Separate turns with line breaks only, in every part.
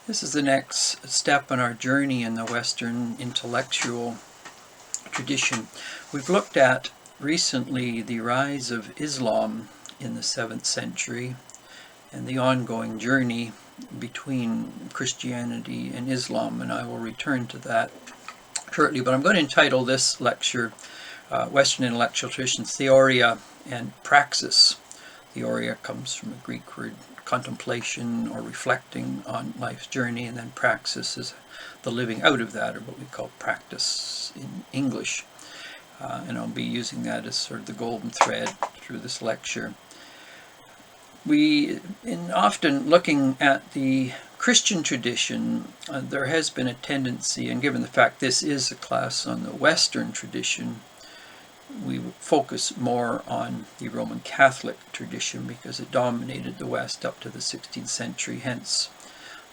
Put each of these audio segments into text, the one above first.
This is the next step in our journey in the Western intellectual tradition. We've looked at recently the rise of Islam in the 7th century and the ongoing journey between Christianity and Islam, and I will return to that shortly. But I'm going to entitle this lecture Western Intellectual Tradition, Theoria and Praxis. Theoria comes from a Greek word, contemplation or reflecting on life's journey, and then praxis is the living out of that, or what we call practice in English. And I'll be using that as sort of the golden thread through this lecture. In often looking at the Christian tradition, there has been a tendency, and given the fact this is a class on the Western tradition, we focus more on the Roman Catholic tradition because it dominated the West up to the 16th century, hence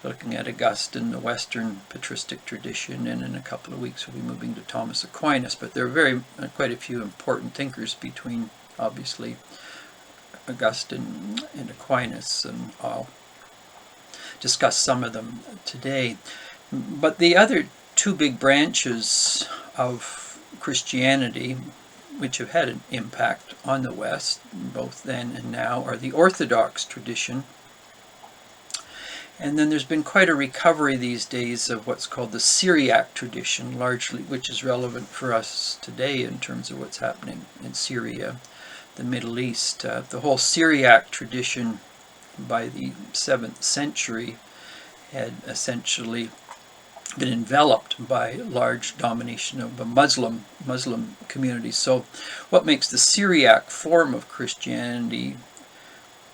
looking at Augustine, the Western patristic tradition, and in a couple of weeks we'll be moving to Thomas Aquinas. But there are quite a few important thinkers between, obviously, Augustine and Aquinas, and I'll discuss some of them today. But the other two big branches of Christianity, which have had an impact on the West, both then and now, are the Orthodox tradition. And then there's been quite a recovery these days of what's called the Syriac tradition, largely, which is relevant for us today in terms of what's happening in Syria, the Middle East. The whole Syriac tradition by the 7th century had essentially been enveloped by large domination of the Muslim community. So what makes the Syriac form of Christianity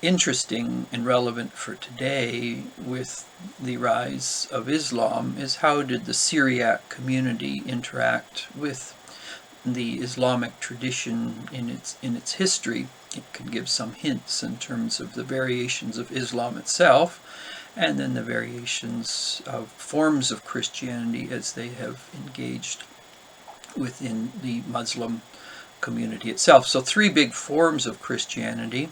interesting and relevant for today with the rise of Islam is how did the Syriac community interact with the Islamic tradition in its history. It can give some hints in terms of the variations of Islam itself, and then the variations of forms of Christianity as they have engaged within the Muslim community itself. So three big forms of Christianity.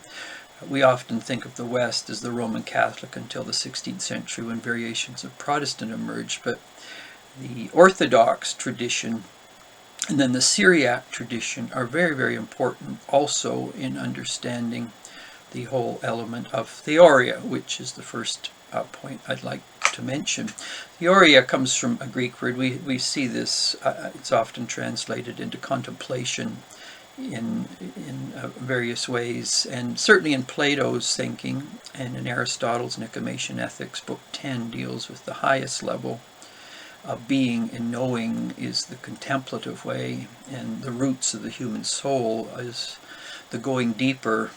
We often think of the West as the Roman Catholic until the 16th century when variations of Protestant emerged, but the Orthodox tradition and then the Syriac tradition are very, very important also in understanding the whole element of Theoria, which is the first point I'd like to mention. Theoria comes from a Greek word. We see this, it's often translated into contemplation in various ways, and certainly in Plato's thinking and in Aristotle's Nicomachean Ethics, Book 10 deals with the highest level of being and knowing is the contemplative way, and the roots of the human soul is the going deeper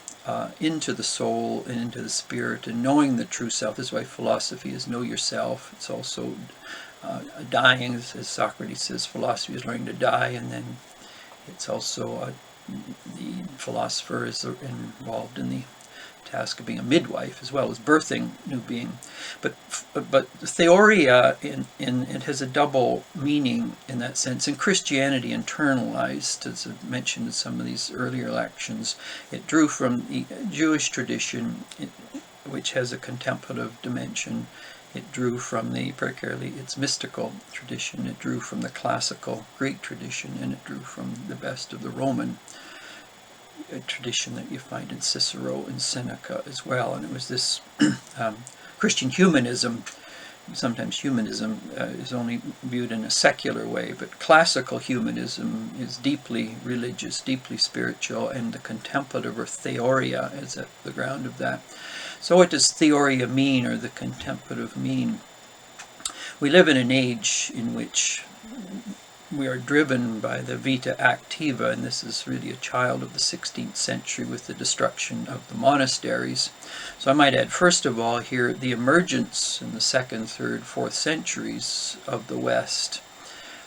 into the soul and into the spirit and knowing the true self. This is why philosophy is know yourself. It's also dying, as Socrates says, philosophy is learning to die, and then it's also the philosopher is involved in the task of being a midwife as well as birthing new being. But Theoria it has a double meaning in that sense. In Christianity internalized, as I mentioned in some of these earlier lections, it drew from the Jewish tradition, which has a contemplative dimension. It drew from particularly its mystical tradition. It drew from the classical Greek tradition, and it drew from the best of the Roman tradition that you find in Cicero and Seneca as well. And it was this Christian humanism. Sometimes humanism is only viewed in a secular way, but classical humanism is deeply religious, deeply spiritual, and the contemplative or theoria is at the ground of that. So what does theoria mean, or the contemplative mean? We live in an age in which we are driven by the vita activa, and this is really a child of the 16th century with the destruction of the monasteries. So I might add, first of all, here the emergence in the 2nd, 3rd, 4th centuries of the West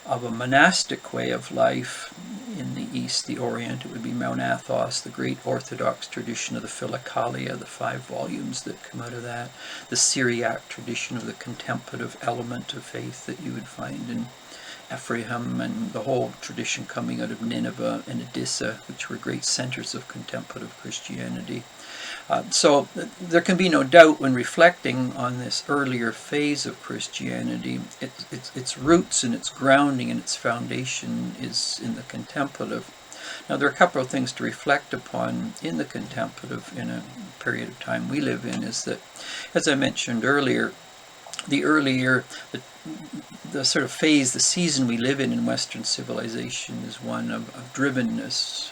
of a monastic way of life. In the East, the Orient, it would be Mount Athos, the great Orthodox tradition of the Philokalia, the 5 volumes that come out of that, the Syriac tradition of the contemplative element of faith that you would find Ephraim, and the whole tradition coming out of Nineveh and Edessa, which were great centers of contemplative Christianity. So there can be no doubt when reflecting on this earlier phase of Christianity, its roots and its grounding and its foundation is in the contemplative. Now there are a couple of things to reflect upon in the contemplative in a period of time we live in, is that, as I mentioned earlier, the sort of phase, the season we live in Western civilization is one of drivenness,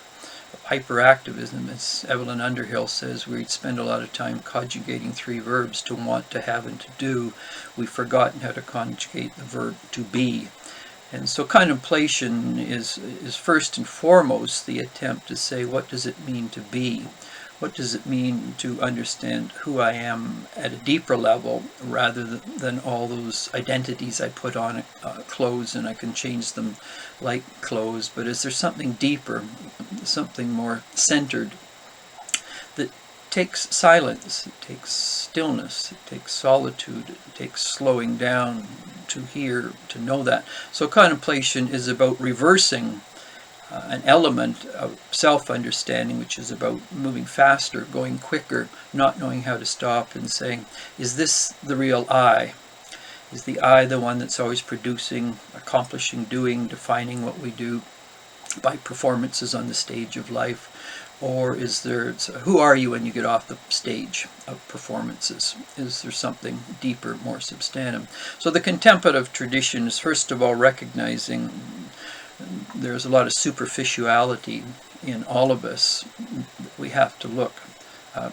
hyperactivism. As Evelyn Underhill says, we spend a lot of time conjugating three verbs: to want, to have, and to do. We've forgotten how to conjugate the verb to be. And so contemplation is first and foremost the attempt to say, what does it mean to be? What does it mean to understand who I am at a deeper level, rather than all those identities I put on clothes, and I can change them like clothes? But is there something deeper, something more centered, that takes silence, it takes stillness, it takes solitude, it takes slowing down to hear, to know that? So contemplation is about reversing an element of self-understanding, which is about moving faster, going quicker, not knowing how to stop, and saying, is this the real I? Is the I the one that's always producing, accomplishing, doing, defining what we do by performances on the stage of life? Or is there, who are you when you get off the stage of performances? Is there something deeper, more substantive? So the contemplative tradition is first of all recognizing there's a lot of superficiality in all of us. We have to look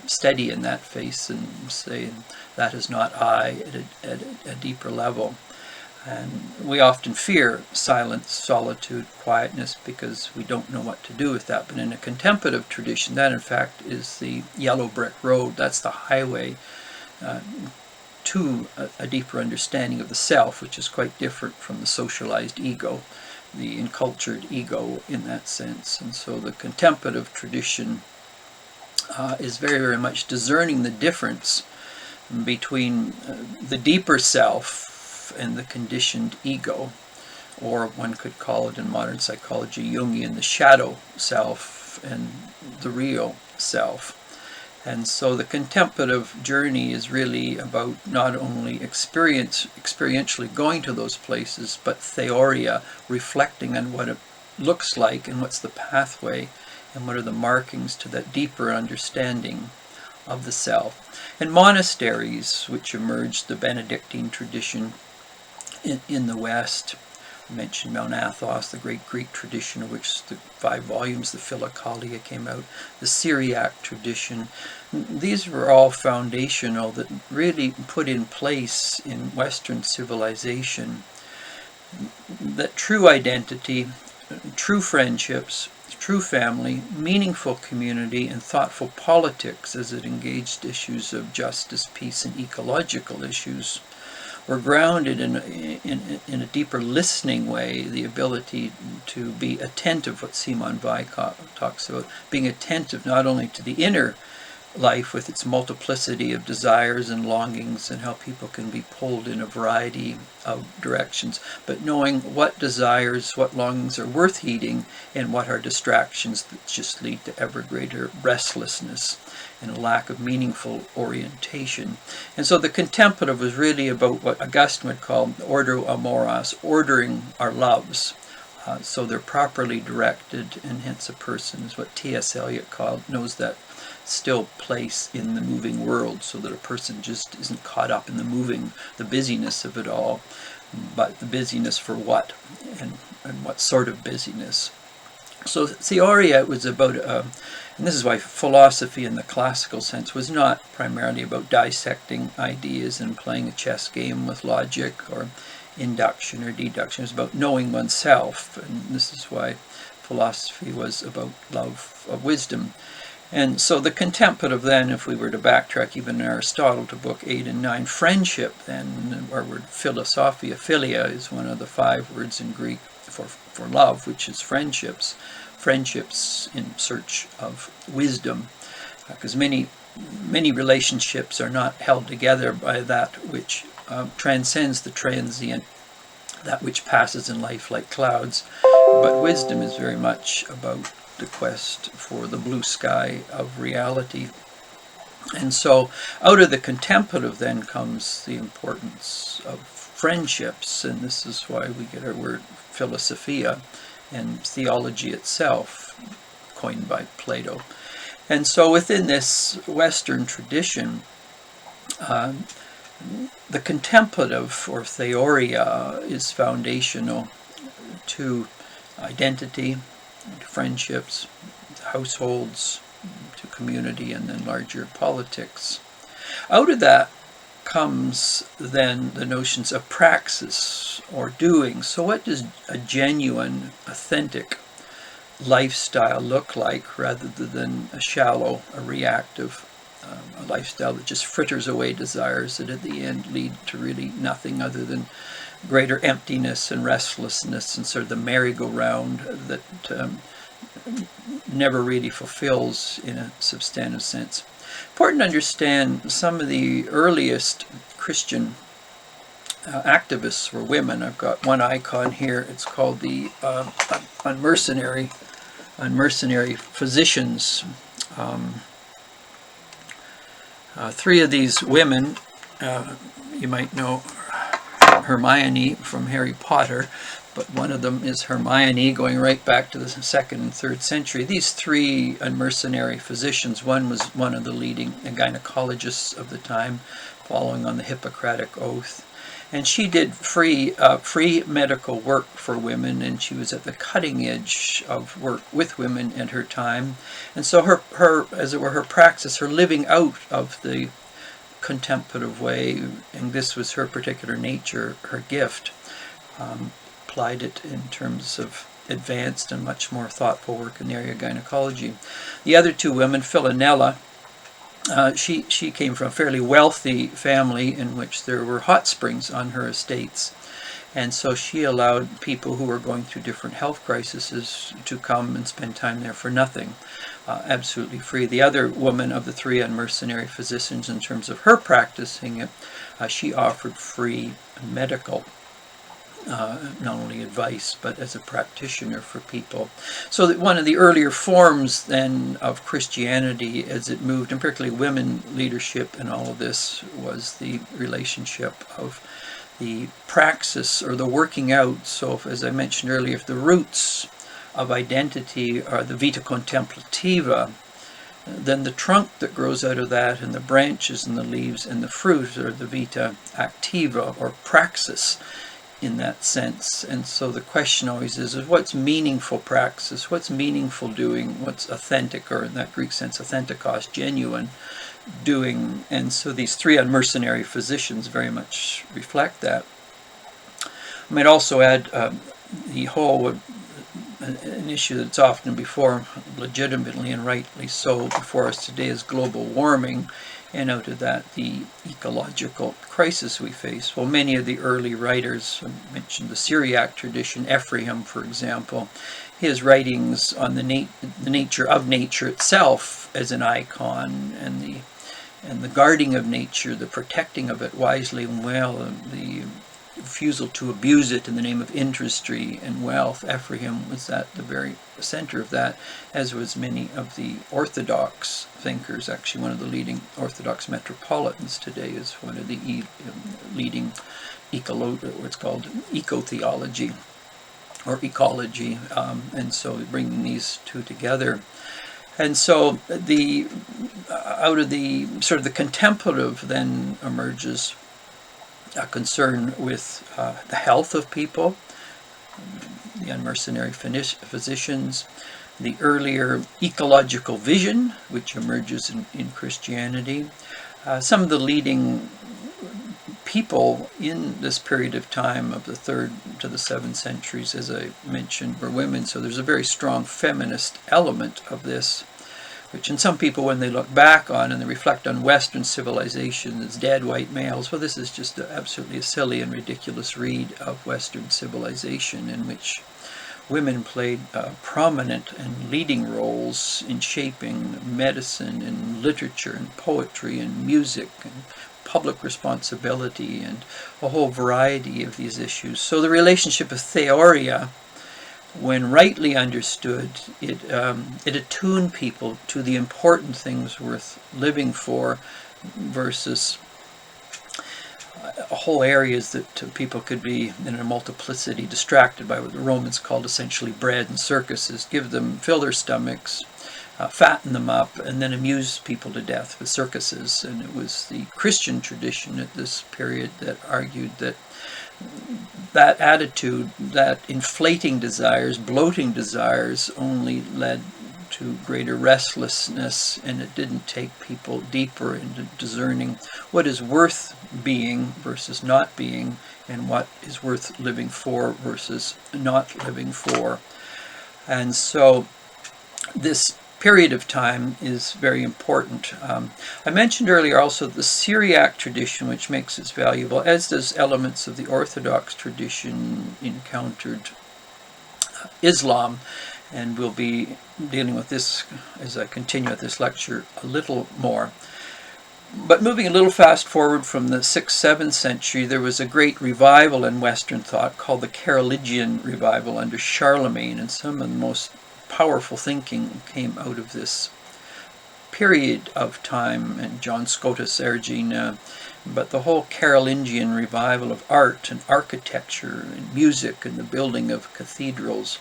steady in that face and say, that is not I at a deeper level. And we often fear silence, solitude, quietness, because we don't know what to do with that. But in a contemplative tradition, that in fact is the yellow brick road. That's the highway to a deeper understanding of the self, which is quite different from the socialized ego, the encultured ego in that sense. And so the contemplative tradition is very, very much discerning the difference between the deeper self and the conditioned ego, or one could call it in modern psychology Jungian, the shadow self and the real self. And so the contemplative journey is really about not only experientially going to those places, but Theoria, reflecting on what it looks like and what's the pathway and what are the markings to that deeper understanding of the self. And monasteries, which emerged, the Benedictine tradition in the West, I mentioned Mount Athos, the great Greek tradition of which the 5 volumes, the Philokalia, came out, the Syriac tradition. These were all foundational, that really put in place in Western civilization that true identity, true friendships, true family, meaningful community, and thoughtful politics, as it engaged issues of justice, peace, and ecological issues, were grounded in a deeper listening way, the ability to be attentive, what Simone Weil talks about, being attentive not only to the inner life with its multiplicity of desires and longings and how people can be pulled in a variety of directions, but knowing what desires, what longings are worth heeding, and what are distractions that just lead to ever greater restlessness and a lack of meaningful orientation. And so the contemplative was really about what Augustine would call ordo amoris, ordering our loves, so they're properly directed, and hence a person is what T.S. Eliot knows that still place in the moving world, so that a person just isn't caught up in the busyness of it all, but the busyness for what, and what sort of busyness. So Theoria was about, and this is why philosophy in the classical sense was not primarily about dissecting ideas and playing a chess game with logic or induction or deduction. It was about knowing oneself, and this is why philosophy was about love of wisdom. And so the contemplative then, if we were to backtrack even in Aristotle to book 8 and 9, friendship then, our word philosophia, philia, is one of the 5 words in Greek for love, which is friendships in search of wisdom, because many relationships are not held together by that which transcends the transient that which passes in life like clouds. But wisdom is very much about the quest for the blue sky of reality. And so out of the contemplative then comes the importance of friendships, and this is why we get our word philosophia and theology itself, coined by Plato. And so within this Western tradition, the contemplative, or Theoria, is foundational to identity, to friendships, to households, to community, and then larger politics. Out of that comes then the notions of praxis, or doing. So what does a genuine, authentic lifestyle look like, rather than a shallow, a reactive a lifestyle that just fritters away desires that at the end lead to really nothing other than greater emptiness and restlessness, and sort of the merry-go-round that never really fulfills in a substantive sense. Important to understand some of the earliest Christian activists were women. I've got one icon here. It's called the on mercenary physicians. Three of these women, you might know Hermione from Harry Potter, but one of them is Hermione, going right back to the 2nd and 3rd century. These three mercenary physicians, one was one of the leading gynecologists of the time, following on the Hippocratic Oath. And she did free medical work for women, and she was at the cutting edge of work with women at her time. And so her as it were, her praxis, her living out of the contemplative way, and this was her particular nature, her gift, applied it in terms of advanced and much more thoughtful work in the area of gynecology. The other two women, Philonella, she came from a fairly wealthy family in which there were hot springs on her estates, and so she allowed people who were going through different health crises to come and spend time there for nothing, absolutely free. The other woman of the three mercenary physicians, in terms of her practicing it, she offered free medical not only advice, but as a practitioner for people. So that one of the earlier forms then of Christianity, as it moved, and particularly women leadership in all of this, was the relationship of the praxis, or the working out. So if, as I mentioned earlier, if the roots of identity are the vita contemplativa, then the trunk that grows out of that, and the branches and the leaves and the fruit, are the vita activa, or praxis, in that sense. And so the question always is what's meaningful praxis, what's meaningful doing, what's authentic, or in that Greek sense authentikos, genuine doing. And so these three mercenary physicians very much reflect that. I might also add the whole an issue that's often before, legitimately and rightly so, before us today, is global warming, and out of that the ecological crisis we face. Well, many of the early writers, I mentioned the Syriac tradition, Ephraim, for example, his writings on the nature of nature itself as an icon, and the guarding of nature, the protecting of it wisely and well, and the refusal to abuse it in the name of industry and wealth. Ephraim was at the very center of that, as was many of the Orthodox thinkers. Actually, one of the leading Orthodox metropolitans today is one of the leading what's called eco-theology, or ecology, and so bringing these two together. And so out of the sort of the contemplative then emerges a concern with the health of people, the mercenary physicians, the earlier ecological vision, which emerges in Christianity. Some of the leading people in this period of time of the 3rd to the 7th centuries, as I mentioned, were women. So there's a very strong feminist element of this, which in some people, when they look back on and they reflect on Western civilization as dead white males, well, this is just absolutely a silly and ridiculous read of Western civilization, in which women played prominent and leading roles in shaping medicine and literature and poetry and music and public responsibility and a whole variety of these issues. So the relationship of Theoria, when rightly understood, it attuned people to the important things worth living for versus whole areas that people could be in a multiplicity distracted by what the Romans called essentially bread and circuses. Give them, fill their stomachs, fatten them up, and then amuse people to death with circuses. And it was the Christian tradition at this period that argued that that attitude, that inflating desires, bloating desires, only led to greater restlessness, and it didn't take people deeper into discerning what is worth being versus not being, and what is worth living for versus not living for. And so this period of time is very important. I mentioned earlier also the Syriac tradition, which makes it valuable, as does elements of the Orthodox tradition encountered Islam. And we'll be dealing with this as I continue with this lecture a little more. But moving a little fast forward from the 6th, 7th century, there was a great revival in Western thought called the Carolingian revival under Charlemagne, and some of the most powerful thinking came out of this period of time, and John Scotus Erigena. But the whole Carolingian revival of art and architecture and music and the building of cathedrals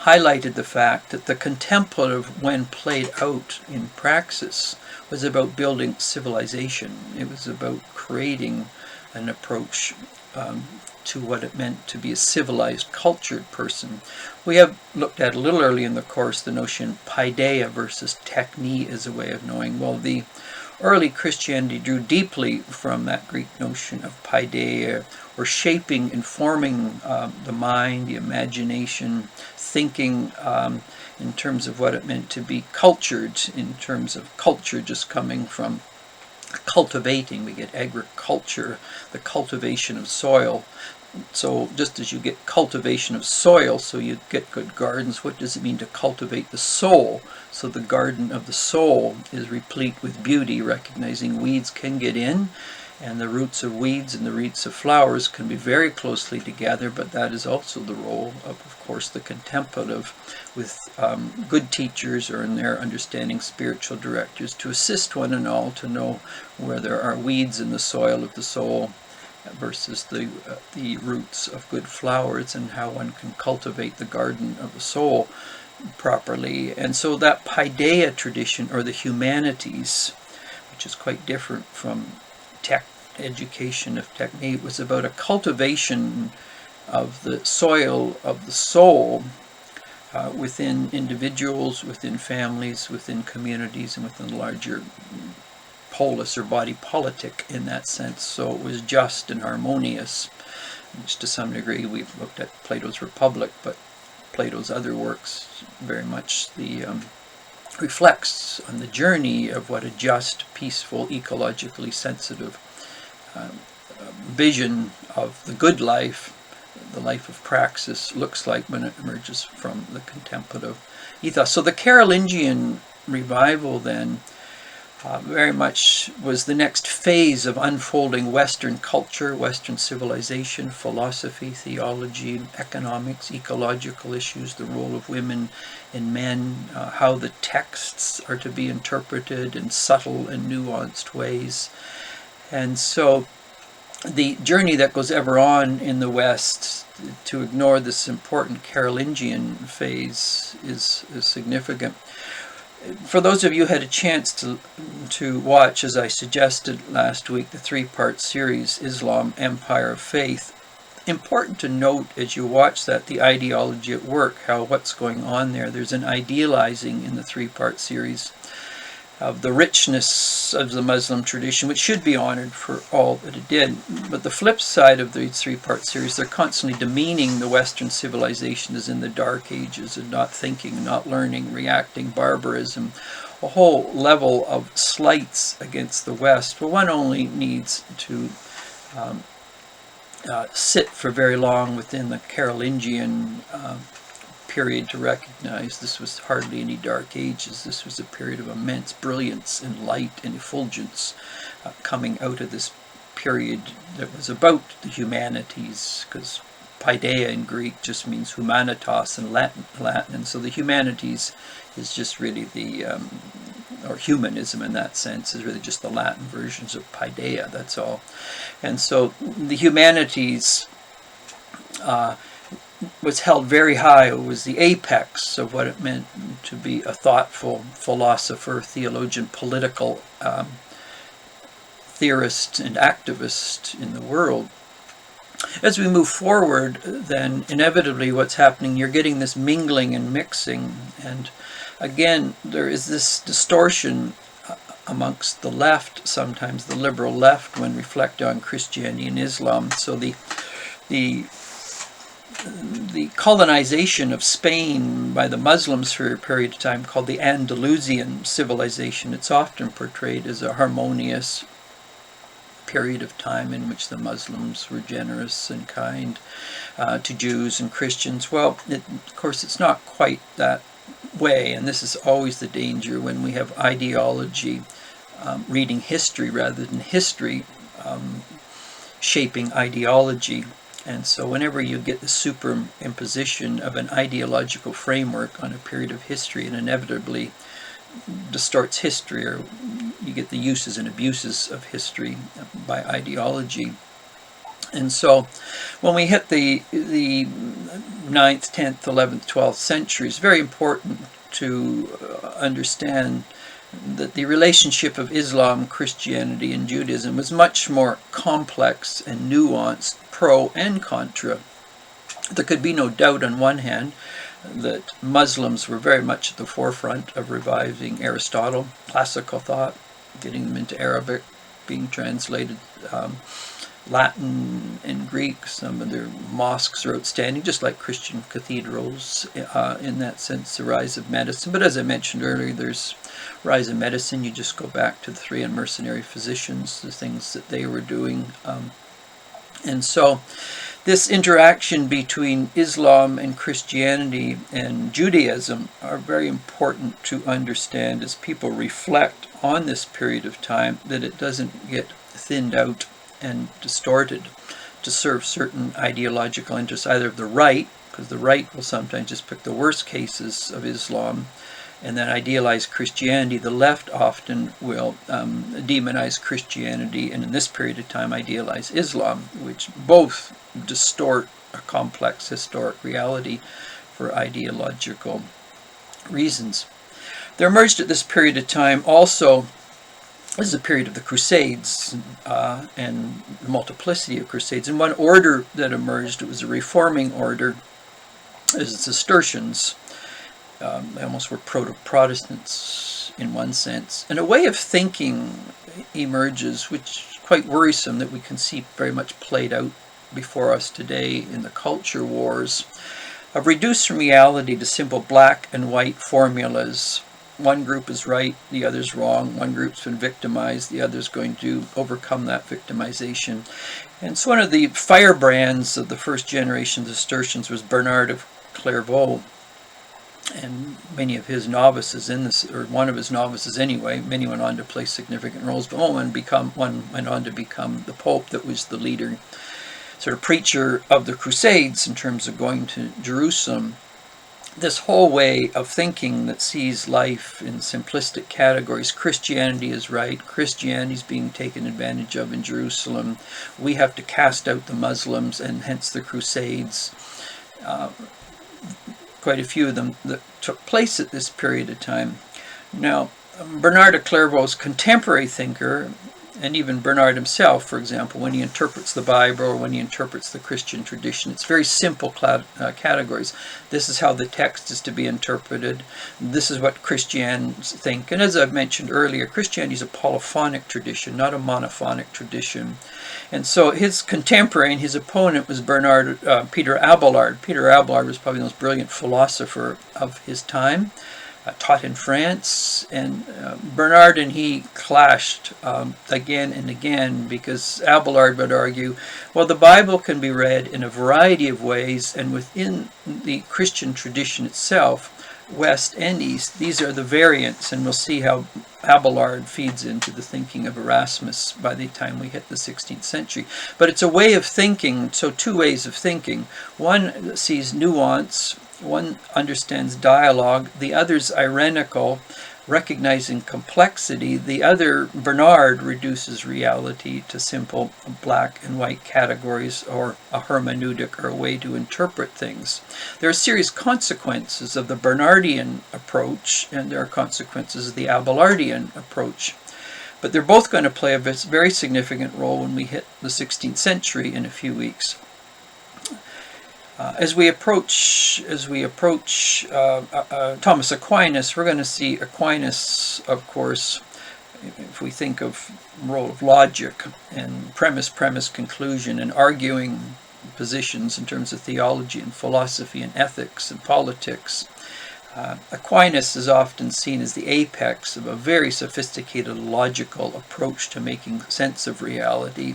highlighted the fact that the contemplative, when played out in praxis, was about building civilization. It was about creating an approach to what it meant to be a civilized, cultured person. We have looked at a little early in the course the notion paideia versus techne as a way of knowing. Well, the early Christianity drew deeply from that Greek notion of paideia, or shaping, informing the mind, the imagination, thinking in terms of what it meant to be cultured, in terms of culture just coming from cultivating. We get agriculture, the cultivation of soil. So just as you get cultivation of soil, so you get good gardens, what does it mean to cultivate the soul? So the garden of the soul is replete with beauty, recognizing weeds can get in, and the roots of weeds and the roots of flowers can be very closely together, but that is also the role of course, the contemplative, with good teachers, or in their understanding, spiritual directors, to assist one and all to know where there are weeds in the soil of the soul versus the roots of good flowers, and how one can cultivate the garden of the soul properly. And so that paideia tradition, or the humanities, which is quite different from education of technique, was about a cultivation of the soil of the soul within individuals, within families, within communities, and within the larger polis or body politic in that sense. So it was just and harmonious, which to some degree we've looked at Plato's Republic, but Plato's other works very much reflects on the journey of what a just, peaceful, ecologically sensitive vision of the good life, the life of praxis, looks like when it emerges from the contemplative ethos. So the Carolingian revival then very much was the next phase of unfolding Western culture, Western civilization, philosophy, theology, economics, ecological issues, the role of women and men, how the texts are to be interpreted in subtle and nuanced ways. And so the journey that goes ever on in the West to ignore this important Carolingian phase is significant. For those of you who had a chance to watch, as I suggested last week, the 3-part series, Islam, Empire of Faith, important to note as you watch that the ideology at work, how what's going on there. There's an idealizing in the 3-part series of the richness of the Muslim tradition, which should be honored for all that it did. But the flip side of these 3-part series, they're constantly demeaning the Western civilization as in the Dark Ages, and not thinking, not learning, reacting, barbarism, a whole level of slights against the West. Well, one only needs to sit for very long within the Carolingian period to recognize. This was hardly any dark ages. This was a period of immense brilliance and light and effulgence coming out of this period that was about the humanities, because paideia in Greek just means humanitas in Latin, and so the humanities is just really the, or humanism in that sense, is really just the Latin versions of paideia, that's all. And so the humanities was held very high. It was the apex of what it meant to be a thoughtful philosopher, theologian, political theorist and activist in the world. As we move forward, then inevitably what's happening, you're getting this mingling and mixing, and again there is this distortion amongst the left, sometimes the liberal left, when reflecting on Christianity and Islam. So the colonization of Spain by the Muslims for a period of time, called the Andalusian civilization, it's often portrayed as a harmonious period of time in which the Muslims were generous and kind to Jews and Christians. Well, of course, it's not quite that way, and this is always the danger when we have ideology reading history rather than history shaping ideology. And so whenever you get the superimposition of an ideological framework on a period of history, it inevitably distorts history, or you get the uses and abuses of history by ideology. And so when we hit the 9th, 10th, 11th, 12th century, it's very important to understand that the relationship of Islam, Christianity, and Judaism was much more complex and nuanced, pro and contra. There could be no doubt on one hand that Muslims were very much at the forefront of reviving Aristotle, classical thought, getting them into Arabic, being translated, Latin and Greek. Some of their mosques are outstanding, just like Christian cathedrals in that sense, the rise of medicine. But as I mentioned earlier, there's rise of medicine. You just go back to the 3 unmercenary physicians, the things that they were doing. And so this interaction between Islam and Christianity and Judaism are very important to understand as people reflect on this period of time, that it doesn't get thinned out and distorted to serve certain ideological interests, either of the right, because the right will sometimes just pick the worst cases of Islam and then idealize Christianity. The left often will demonize Christianity, and in this period of time idealize Islam, which both distort a complex historic reality for ideological reasons. There emerged at this period of time also, this is a period of the Crusades and the multiplicity of Crusades. And one order that emerged, it was a reforming order, is the Cistercians. They almost were proto-Protestants in one sense. And a way of thinking emerges, which is quite worrisome, that we can see very much played out before us today in the culture wars, of reducing reality to simple black and white formulas. One group is right, the other's wrong. One group's been victimized, the other's going to overcome that victimization. And so one of the firebrands of the first generation of Cistercians was Bernard of Clairvaux. And many of his novices in this, or one of his novices anyway, many went on to play significant roles, but one went on to become the Pope that was the leader, sort of preacher of the Crusades in terms of going to Jerusalem. This whole way of thinking that sees life in simplistic categories. Christianity is right. Christianity is being taken advantage of in Jerusalem. We have to cast out the Muslims, and hence the Crusades. Quite a few of them that took place at this period of time. Now, Bernard of Clairvaux's contemporary thinker, and even Bernard himself, for example, when he interprets the Bible or when he interprets the Christian tradition, it's very simple categories. This is how the text is to be interpreted. This is what Christians think. And as I've mentioned earlier, Christianity is a polyphonic tradition, not a monophonic tradition. And so his contemporary and his opponent was Peter Abelard. Peter Abelard was probably the most brilliant philosopher of his time. taught in France, and Bernard and he clashed again and again, because Abelard would argue, well, the Bible can be read in a variety of ways, and within the Christian tradition itself, West and East, these are the variants, and we'll see how Abelard feeds into the thinking of Erasmus by the time we hit the 16th century. But it's a way of thinking, so two ways of thinking. One sees nuance, one understands dialogue, the other's irenical, recognizing complexity. The other, Bernard, reduces reality to simple black and white categories, or a hermeneutic, or a way to interpret things. There are serious consequences of the Bernardian approach, and there are consequences of the Abelardian approach. But they're both going to play a very significant role when we hit the 16th century in a few weeks. As we approach Thomas Aquinas, we're going to see Aquinas, of course, if we think of the role of logic and premise, conclusion, and arguing positions in terms of theology and philosophy and ethics and politics. Aquinas is often seen as the apex of a very sophisticated logical approach to making sense of reality.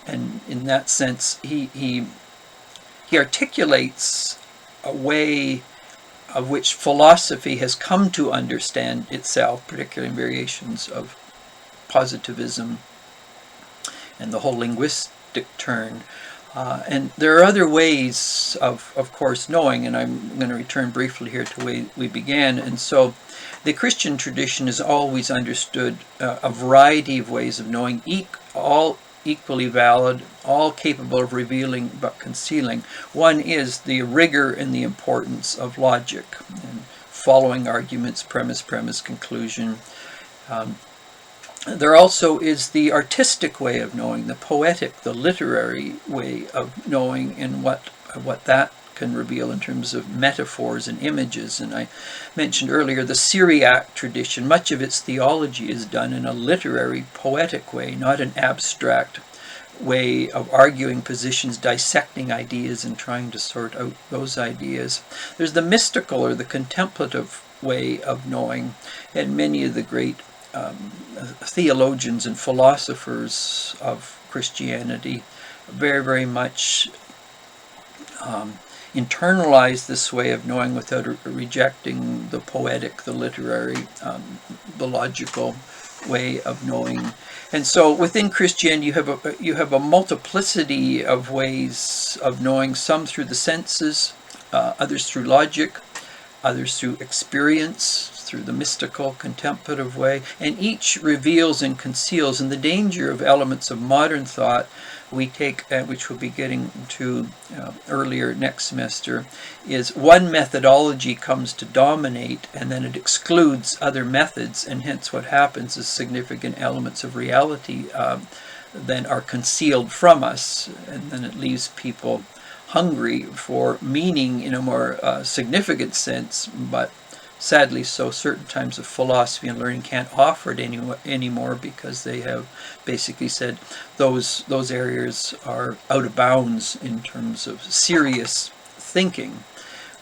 And in that sense, he articulates a way of which philosophy has come to understand itself, particularly in variations of positivism and the whole linguistic turn. And there are other ways of course, knowing, and I'm going to return briefly here to the way we began. And so the Christian tradition has always understood a variety of ways of knowing, all equally valid, all capable of revealing but concealing. One is the rigor and the importance of logic, and following arguments, premise, conclusion. There also is the artistic way of knowing, the poetic, the literary way of knowing, and what that can reveal in terms of metaphors and images. And I mentioned earlier the Syriac tradition. Much of its theology is done in a literary, poetic way, not an abstract way of arguing positions, dissecting ideas, and trying to sort out those ideas. There's the mystical or the contemplative way of knowing, and many of the great theologians and philosophers of Christianity very, very much internalize this way of knowing without rejecting the poetic, the literary, the logical way of knowing. And so within Christianity you have a multiplicity of ways of knowing, some through the senses, others through logic, others through experience, through the mystical, contemplative way, and each reveals and conceals. And the danger of elements of modern thought we take, which we'll be getting to earlier next semester, is one methodology comes to dominate, and then it excludes other methods, and hence what happens is significant elements of reality then are concealed from us, and then it leaves people hungry for meaning in a more significant sense. But sadly so, certain types of philosophy and learning can't offer it anymore, because they have basically said those areas are out of bounds in terms of serious thinking.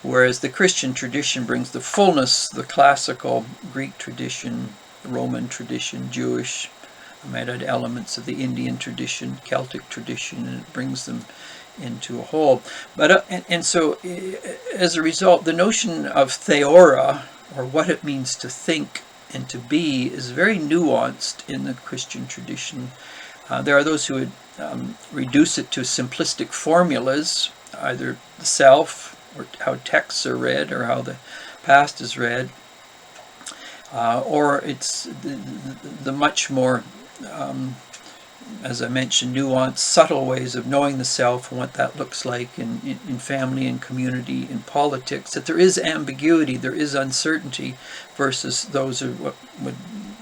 Whereas the Christian tradition brings the fullness, the classical Greek tradition, Roman tradition, Jewish, I might add elements of the Indian tradition, Celtic tradition, and it brings them into a whole. But and so as a result, the notion of Theoria, or what it means to think and to be, is very nuanced in the Christian tradition. There are those who would reduce it to simplistic formulas, either the self, or how texts are read, or how the past is read, or it's the much more as I mentioned, nuanced, subtle ways of knowing the self and what that looks like in family and community, in politics, that there is ambiguity, there is uncertainty, versus those of what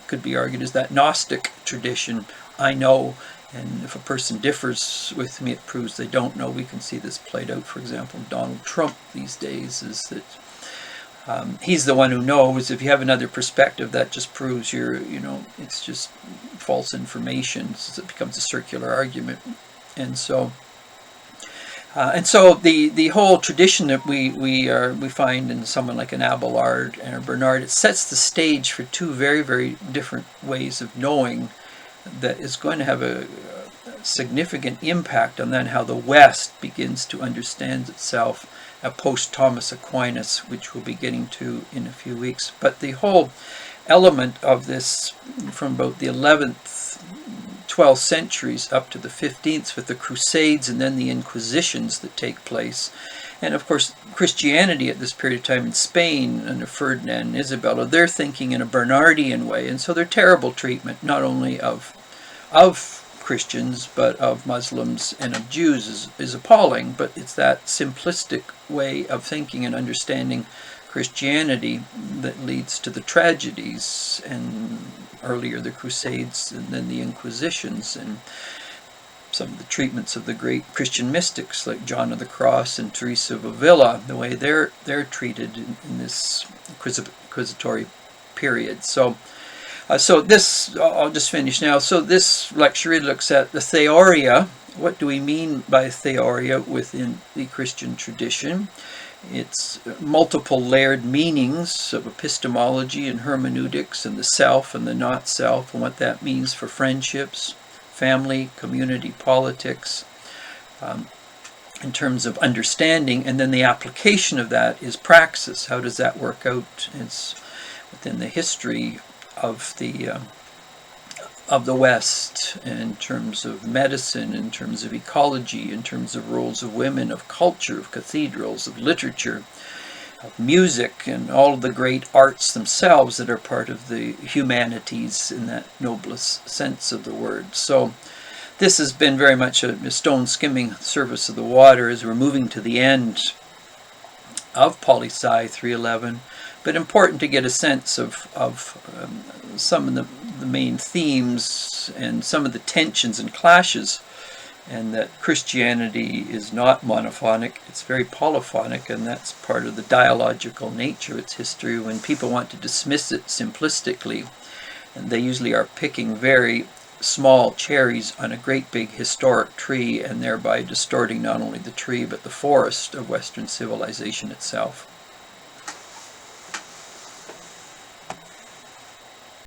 could be argued as that Gnostic tradition. I know, and if a person differs with me, it proves they don't know. We can see this played out, for example, Donald Trump these days, is that he's the one who knows. If you have another perspective, that just proves it's just false information. So it becomes a circular argument. And so And so the whole tradition that we find in someone like an Abelard and a Bernard, it sets the stage for two very, very different ways of knowing that is going to have a significant impact on then how the West begins to understand itself post Thomas Aquinas, which we'll be getting to in a few weeks. But the whole element of this from about the 11th, 12th centuries up to the 15th with the Crusades and then the Inquisitions that take place. And of course, Christianity at this period of time in Spain under Ferdinand and Isabella, they're thinking in a Bernardian way. And so their terrible treatment, not only of Christians, but of Muslims and of Jews is appalling. But it's that simplistic way of thinking and understanding Christianity that leads to the tragedies, and earlier the Crusades and then the Inquisitions, and some of the treatments of the great Christian mystics like John of the Cross and Teresa of Avila, the way they're treated in this inquisitory period. So this, I'll just finish now. So this lecture really looks at the Theoria. What do we mean by Theoria within the Christian tradition? It's multiple layered meanings of epistemology and hermeneutics and the self and the not self and what that means for friendships, family, community, politics, in terms of understanding. And then the application of that is praxis. How does that work out? It's within the history of the West, in terms of medicine, in terms of ecology, in terms of roles of women, of culture, of cathedrals, of literature, of music, and all of the great arts themselves that are part of the humanities in that noblest sense of the word. So this has been very much a stone skimming the surface of the water as we're moving to the end of Poli-Sci 311, but important to get a sense of some of the main themes and some of the tensions and clashes, and that Christianity is not monophonic, it's very polyphonic, and that's part of the dialogical nature of its history. When people want to dismiss it simplistically, and they usually are picking very small cherries on a great big historic tree, and thereby distorting not only the tree but the forest of Western civilization itself.